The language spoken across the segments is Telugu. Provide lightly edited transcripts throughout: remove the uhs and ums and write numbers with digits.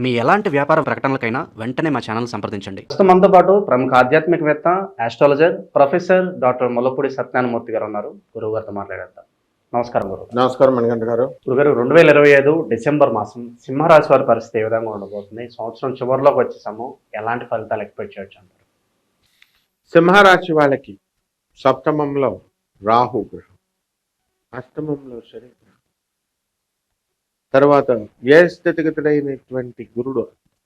మీ ఎలాంటి వ్యాపార ప్రకటనలకైనా వెంటనే మా ఛానల్ సంప్రదించండి. ప్రస్తుతం మనతో పాటు ప్రముఖ ఆధ్యాత్మికవేత్త, astrologer, professor doctor Mullapudi Satyanarayana Murthy గారు ఉన్నారు. గురువు గారితో మాట్లాడేద్దాం. నమస్కారం గురువు. నమస్కారం మణికంఠ గారు. గురుగారు, 2025 డిసెంబర్ మాసం సింహరాశి వారి పరిస్థితి ఏ విధంగా ఉండబోతుంది? సంవత్సరం చివరిలోకి వచ్చేసాము. ఎలాంటి ఫలితాలు ఎక్స్పెక్ట్ చేయొచ్చు అంటారు? సింహరాశి వాళ్ళకి సప్తమంలో రాహు గ్రహం, అష్టమంలో శని గ్రహం, తర్వాత వ్యయ స్థితిగతుడైనటువంటి గురుడు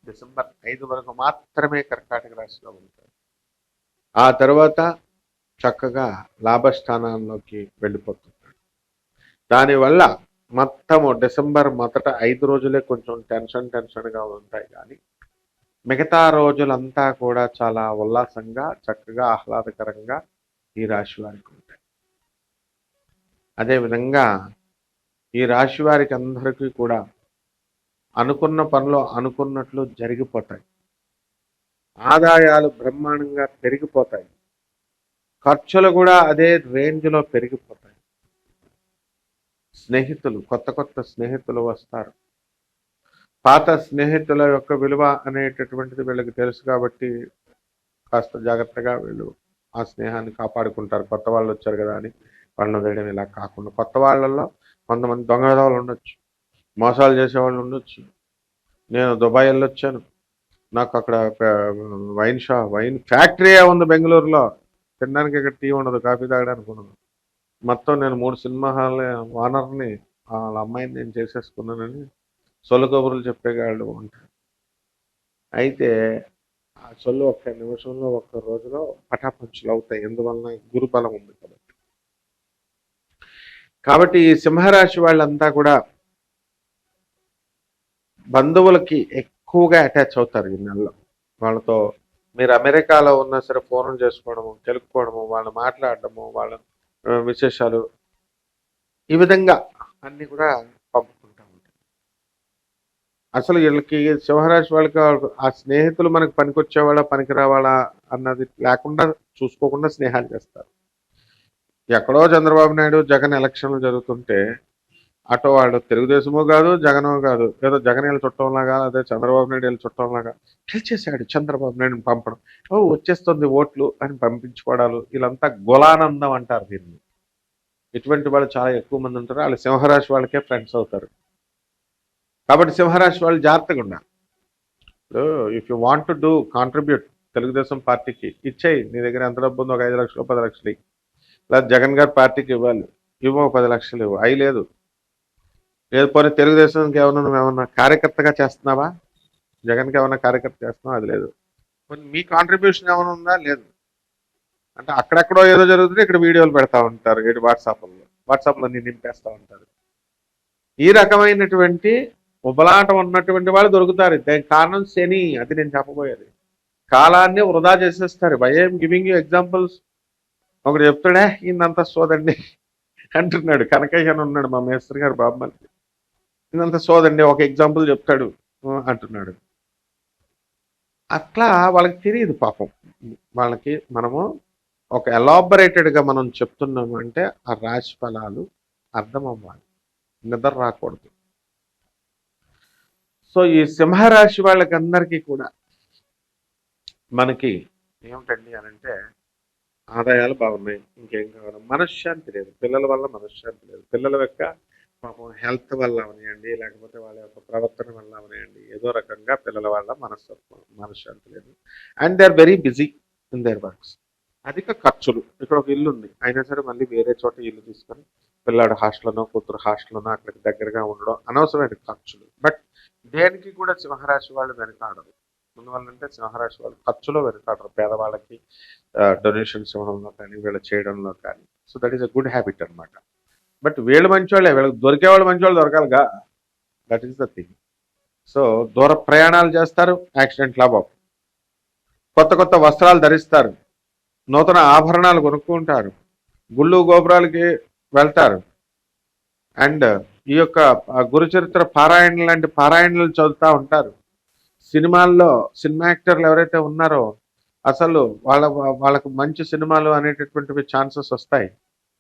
డిసెంబర్ 5 వరకు మాత్రమే కర్కాటక రాశిలో ఉంటారు. ఆ తర్వాత చక్కగా లాభస్థానాల్లోకి వెళ్ళిపోతున్నాడు. దానివల్ల మొత్తము డిసెంబర్ మొదట 5 రోజులే కొంచెం టెన్షన్గా ఉంటాయి, కానీ మిగతా రోజులంతా కూడా చాలా ఉల్లాసంగా, చక్కగా, ఆహ్లాదకరంగా ఈ రాశి వారికి ఉంటాయి. అదేవిధంగా ఈ రాశి వారికి అందరికీ కూడా అనుకున్న పనులు అనుకున్నట్లు జరిగిపోతాయి. ఆదాయాలు బ్రహ్మాండంగా పెరిగిపోతాయి. ఖర్చులు కూడా అదే రేంజ్లో పెరిగిపోతాయి. స్నేహితులు, కొత్త స్నేహితులు వస్తారు. పాత స్నేహితుల యొక్క విలువ అనేటటువంటిది వీళ్ళకి తెలుసు కాబట్టి కాస్త జాగ్రత్తగా వీళ్ళు ఆ స్నేహాన్ని కాపాడుకుంటారు. కొత్త వాళ్ళు వచ్చారు కదా అని వాళ్ళని వేయడం ఇలా కాకుండా, కొత్త వాళ్ళల్లో కొంతమంది దొంగదాలు ఉండొచ్చు, మోసాలు చేసేవాళ్ళు ఉండొచ్చు. నేను దుబాయ్ వెళ్ళొచ్చాను, నాకు అక్కడ వైన్ ఫ్యాక్టరీయే ఉంది బెంగళూరులో, తినడానికి ఇక్కడ టీ ఉండదు, కాఫీ తాగడానికి ఉండదు. మొత్తం నేను 3 సినిమా హాల్ ఓనర్ని, వాళ్ళ అమ్మాయిని నేను చేసేసుకున్నానని సొల్లు కబుర్లు చెప్పేవాళ్ళు ఉంటారు. అయితే ఆ సొల్లు ఒక్క నిమిషంలో, ఒక్క రోజులో పటాపంచులు అవుతాయి. ఎందువలన గురుబలం ఉంది కాబట్టి ఈ సింహరాశి వాళ్ళంతా కూడా బంధువులకి ఎక్కువగా అటాచ్ అవుతారు ఈ నెలలో. వాళ్ళతో మీరు అమెరికాలో ఉన్నా సరే ఫోన్ చేసుకోవడము, తెలుపుకోవడము, వాళ్ళు మాట్లాడడము, వాళ్ళ విశేషాలు, ఈ విధంగా అన్ని కూడా పంపుకుంటూ ఉంటారు. అసలు వీళ్ళకి సింహరాశి వాళ్ళకి ఆ స్నేహితులు మనకు పనికొచ్చేవాళ్ళ పనికి రావాలా అన్నది లేకుండా, చూసుకోకుండా స్నేహాలు చేస్తారు. ఎక్కడో చంద్రబాబు నాయుడు జగన్ ఎలక్షన్లు జరుగుతుంటే అటో వాళ్ళు తెలుగుదేశమో కాదు, జగనో కాదు, ఏదో జగన్ వీళ్ళ చుట్టంలాగా, అదే చంద్రబాబు నాయుడు వీళ్ళ చుట్టంలాగా గెలిచేశాడు చంద్రబాబు నాయుడుని పంపడం, వచ్చేస్తుంది ఓట్లు అని పంపించుకోవడాలు, వీళ్ళంతా గులానందం అంటారు దీన్ని. ఇటువంటి వాళ్ళు చాలా ఎక్కువ మంది ఉంటారు. వాళ్ళు సింహరాశి వాళ్ళకే ఫ్రెండ్స్ అవుతారు. కాబట్టి సింహరాశి వాళ్ళు జాగ్రత్తగా ఉండాలి. ఇప్పుడు if you want to do contribute Telugu Desam పార్టీకి ఇచ్చేయి. నీ దగ్గర ఎంత డబ్బు ఉందో, ఒక 5 లక్షలు 10 లక్షలు, లేదా జగన్ గారి పార్టీకి ఇవ్వాలి, 10 లక్షలు ఇవ్వు, అవి లేదు. లేదు పోనీ తెలుగుదేశానికి ఏమన్నా కార్యకర్తగా చేస్తున్నావా, జగన్కి ఏమన్నా కార్యకర్త చేస్తున్నావా, అది లేదు. మీ కాంట్రిబ్యూషన్ ఏమైనా ఉందా, లేదు. అంటే అక్కడెక్కడో ఏదో జరుగుతుంది, ఇక్కడ వీడియోలు పెడతా ఉంటారు, వాట్సాప్లో అన్ని నింపేస్తూ ఉంటారు. ఈ రకమైనటువంటి ఉబలాటం ఉన్నటువంటి వాళ్ళు దొరుకుతారు. దానికి కారణం శని. అది నేను చెప్పబోయేది. కాలాన్ని వృధా చేసేస్తారు. By I'm giving you examples. ఒకడు చెప్తాడే ఈయనంతా సోదండి అంటున్నాడు. కనకయ్య అని ఉన్నాడు, మా మేస్త్రి గారు బాబు మళ్ళీ, ఈయనంతా సోదండి ఒక ఎగ్జాంపుల్ చెప్తాడు అంటున్నాడు. అట్లా వాళ్ళకి తెలియదు పాపం. వాళ్ళకి మనము ఒక ఎలాబరేటెడ్గా మనం చెప్తున్నాము అంటే ఆ రాశి ఫలాలు అర్థం అవ్వాలి, నిద్ర రాకూడదు. సో ఈ సింహరాశి వాళ్ళకి అందరికీ కూడా మనకి ఏమిటండి అని అంటే, ఆదాయాలు బాగున్నాయి, ఇంకేం కావాలి, మనశ్శాంతి లేదు. పిల్లల వల్ల మనశ్శాంతి లేదు. పిల్లల యొక్క పాపం హెల్త్ వల్ల అవనియండి, లేకపోతే వాళ్ళ యొక్క ప్రవర్తన వల్ల అవనియండి, ఏదో రకంగా పిల్లల వల్ల మనశ్శాంతి లేదు. And they are very busy in their works. అధిక ఖర్చులు. ఇక్కడ ఒక ఇల్లు ఉంది, అయినా సరే మళ్ళీ వేరే చోట ఇల్లు తీసుకొని పిల్లాడు హాస్టల్లోనో కూతురు హాస్టల్లోనో అక్కడికి దగ్గరగా ఉండడం అనవసరమైన ఖర్చులు. బట్ దేనికి కూడా సింహరాశి వాళ్ళు వెనకాడరు. అందువల్లంటే సింహరాశి వాళ్ళు ఖర్చులో వెనకాడరు. పేదవాళ్ళకి డొనేషన్స్ ఇవ్వడంలో కానీ, వీళ్ళు చేయడంలో కానీ. So that is a good habit అనమాట. బట్ వీళ్ళు మంచివాళ్ళే, వీళ్ళకి దొరికేవాళ్ళు మంచివాళ్ళు దొరకాలిగా. That is the thing. So దూర ప్రయాణాలు చేస్తారు, యాక్సిడెంట్ లాభం. కొత్త వస్త్రాలు ధరిస్తారు, నూతన ఆభరణాలు కొనుక్కుంటారు, గుళ్ళు గోపురాలకి వెళ్తారు. అండ్ ఈ యొక్క గురుచరిత్ర పారాయణ లాంటి పారాయణలు చదువుతూ ఉంటారు. సినిమాల్లో సినిమా యాక్టర్లు ఎవరైతే ఉన్నారో అసలు వాళ్ళకు మంచి సినిమాలు అనేటటువంటివి ఛాన్సెస్ వస్తాయి.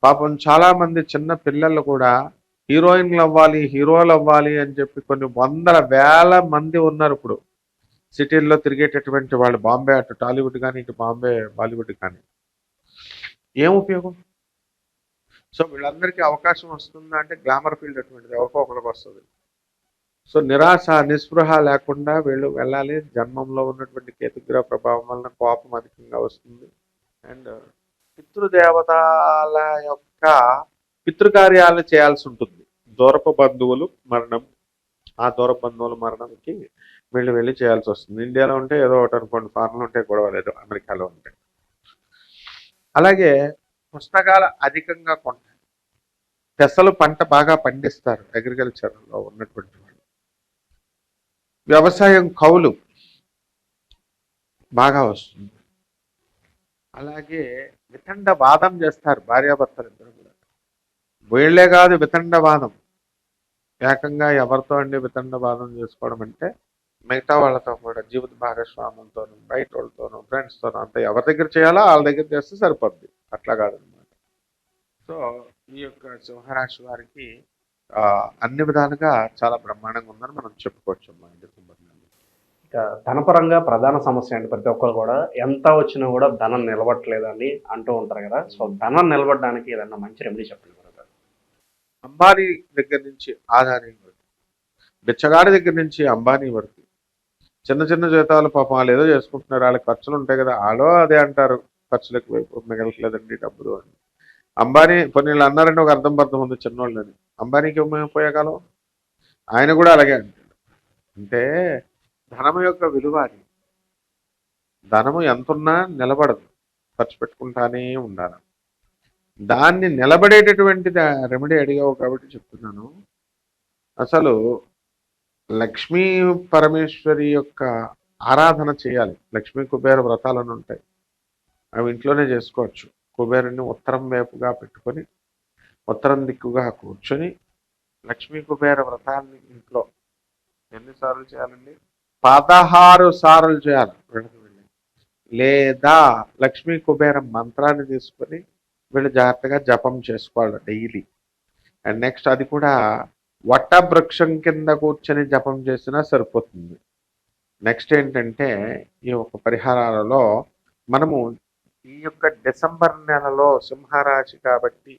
పాపం చాలా మంది చిన్న పిల్లలు కూడా హీరోయిన్లు అవ్వాలి, హీరోలు అవ్వాలి అని చెప్పి కొన్ని వందల వేల మంది ఉన్నారు ఇప్పుడు సిటీల్లో తిరిగేటటువంటి వాళ్ళు. బాంబే అటు టాలీవుడ్ కానీ ఇటు బాంబే బాలీవుడ్ కానీ. ఏం ఉపయోగం? సో వీళ్ళందరికీ అవకాశం వస్తుందా అంటే గ్లామర్ ఫీల్డ్ అటువంటిది, ఎవరికో ఒకరికి వస్తుంది. సో నిరాశ నిస్పృహ లేకుండా వీళ్ళు వెళ్ళాలి. జన్మంలో ఉన్నటువంటి కేతుగ్రహ ప్రభావం వలన కోపం అధికంగా వస్తుంది. అండ్ పితృదేవతల యొక్క పితృకార్యాలను చేయాల్సి ఉంటుంది. దూరపు బంధువులు మరణం, ఆ దూరపు బంధువుల మరణంకి వీళ్ళు వెళ్ళి చేయాల్సి వస్తుంది. ఇండియాలో ఉంటే ఏదో ఒకటి అనుకోండి, ఫారెన్లో ఉంటే గొడవ లేదు, అమెరికాలో ఉంటే. అలాగే పుస్తకాలు అధికంగా కొంటారు. పెసలు పంట బాగా పండిస్తారు అగ్రికల్చర్లో ఉన్నటువంటి వాళ్ళు. వ్యవసాయం కౌలు బాగా వస్తుంది. అలాగే వితండవాదం చేస్తారు భార్యాభర్తలు ఇద్దరు కూడా. వీళ్లే కాదు, వితండవాదం ఏకంగా ఎవరితో అండి వితండవాదం చేసుకోవడం అంటే మిగతా వాళ్ళతో కూడా, జీవిత భాగస్వాములతోనూ, బయట వాళ్ళతోనూ, ఫ్రెండ్స్తోనూ, అంతా ఎవరి దగ్గర చేయాలో వాళ్ళ దగ్గర చేస్తే సరిపోద్ది. అట్లా కాదనమాట. సో ఈ యొక్క సింహరాశి వారికి అన్ని విధాలుగా చాలా బ్రహ్మాండంగా ఉందని మనం చెప్పుకోవచ్చు అమ్మా డిసెంబర్ నెల. ఇక ధనపరంగా ప్రధాన సమస్య అంటే ప్రతి ఒక్కరు కూడా ఎంత వచ్చినా కూడా ధనం నిలబట్టలేదని అంటూ ఉంటారు కదా. సో ధనం నిలబడడానికి ఏదన్నా మంచి రెమెడీ చెప్పండి గురుగారు. అంబానీ దగ్గర నుంచి ఆదాని వరకు, బిచ్చగాడి దగ్గర నుంచి అంబానీ వరకు చిన్న చిన్న జీతాలు పాపం వాళ్ళు ఏదో చేసుకుంటున్నారు. వాళ్ళకి ఖర్చులు ఉంటాయి కదా, వాళ్ళు అదే అంటారు, ఖర్చులకు వైపు మిగలట్లేదండి డబ్బులు అని. అంబానీ కొన్ని వీళ్ళు అన్నారంటే ఒక అర్థం పర్థం ఉంది చిన్నోళ్ళని. అంబానీకి పోయేకాలం ఆయన కూడా అలాగే అంటాడు. అంటే ధనం యొక్క విలువ అది. ధనము ఎంతున్నా నిలబడదు, ఖర్చు పెట్టుకుంటానే ఉండాలి. దాన్ని నిలబడేటటువంటి రెమెడీ అడిగావు కాబట్టి చెప్తున్నాను. అసలు లక్ష్మీ పరమేశ్వరి యొక్క ఆరాధన చేయాలి. లక్ష్మీ కుబేర వ్రతాలను ఉంటాయి, అవి ఇంట్లోనే చేసుకోవచ్చు. కుబేరుని ఉత్తరం వైపుగా పెట్టుకొని ఉత్తరం దిక్కుగా కూర్చొని లక్ష్మీ కుబేర వ్రతాన్ని ఇంట్లో ఎన్నిసార్లు చేయాలండి? 16 సార్లు చేయాలి. లేదా లక్ష్మీ కుబేర మంత్రాన్ని తీసుకొని వీళ్ళు జాగ్రత్తగా జపం చేసుకోవాలి డైలీ. అండ్ నెక్స్ట్ అది కూడా వట్ట వృక్షం కింద కూర్చొని జపం చేసినా సరిపోతుంది. నెక్స్ట్ ఏంటంటే ఈ యొక్క పరిహారాలలో మనము ఈ యొక్క డిసెంబర్ నెలలో సింహరాశి కాబట్టి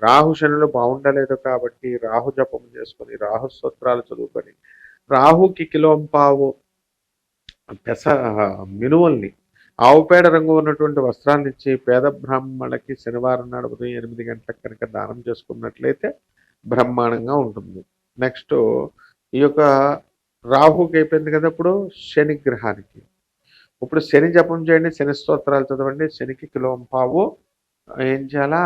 రాహు శనులు బాగుండలేదు కాబట్టి రాహు జపం చేసుకొని, రాహు స్తోత్రాలు చదువుకొని, రాహుకి కిలోంపావు పెస మినువుల్ని ఆవు పేడ రంగు ఉన్నటువంటి వస్త్రాన్ని ఇచ్చి పేద బ్రాహ్మణులకి శనివారం నాడు ఉదయం 8 గంటలకు కనుక దానం చేసుకున్నట్లయితే బ్రహ్మాండంగా ఉంటుంది. నెక్స్ట్ ఈ యొక్క రాహుకి అయిపోయింది కదా, ఇప్పుడు శని గ్రహానికి. ఇప్పుడు శని జపం చేయండి, శని స్తోత్రాలు చదవండి. శనికి కిలోంపావు ఏం చేయాలా,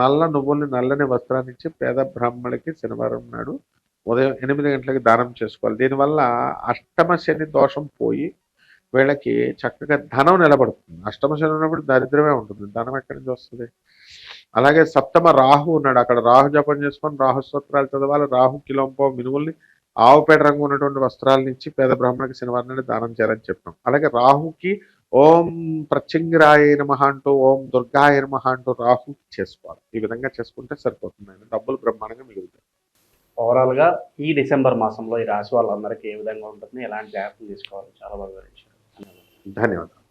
నల్ల నువ్వుల్ని నల్లని వస్త్రాన్ని ఇచ్చి పేద బ్రాహ్మణులకి శనివారం నాడు ఉదయం 8 గంటలకి దానం చేసుకోవాలి. దీనివల్ల అష్టమ శని దోషం పోయి వీళ్ళకి చక్కగా ధనం నిలబడుతుంది. అష్టమ శని ఉన్నప్పుడు దరిద్రమే ఉంటుంది, ధనం ఎక్కడి నుంచి వస్తుంది? అలాగే సప్తమ రాహు ఉన్నాడు, అక్కడ రాహు జపం చేసుకొని రాహు స్తోత్రాలు చదవాలి. రాహు కిలోంపావు మినుముల్ని ఆవుపేట రంగు ఉన్నటువంటి వస్త్రాల నుంచి పేద బ్రాహ్మణుడికి శనివారం నాడు దానం చేయాలని చెప్పాం. అలాగే రాహుకి ఓం ప్రత్యంగిరాయ నమః అంటూ, ఓం దుర్గాయ నమః అంటూ రాహుకి చేసుకోవాలి. ఈ విధంగా చేసుకుంటే సరిపోతుంది, డబ్బులు బ్రహ్మాండంగా మిగులుతాయి. ఓవరాల్గా ఈ డిసెంబర్ మాసంలో ఈ రాశి వాళ్ళందరికీ ఏ విధంగా ఉంటుంది, ఎలాంటి జాగ్రత్తలు తీసుకోవాలి, చాలా బాగా వివరించారు. ధన్యవాదాలు.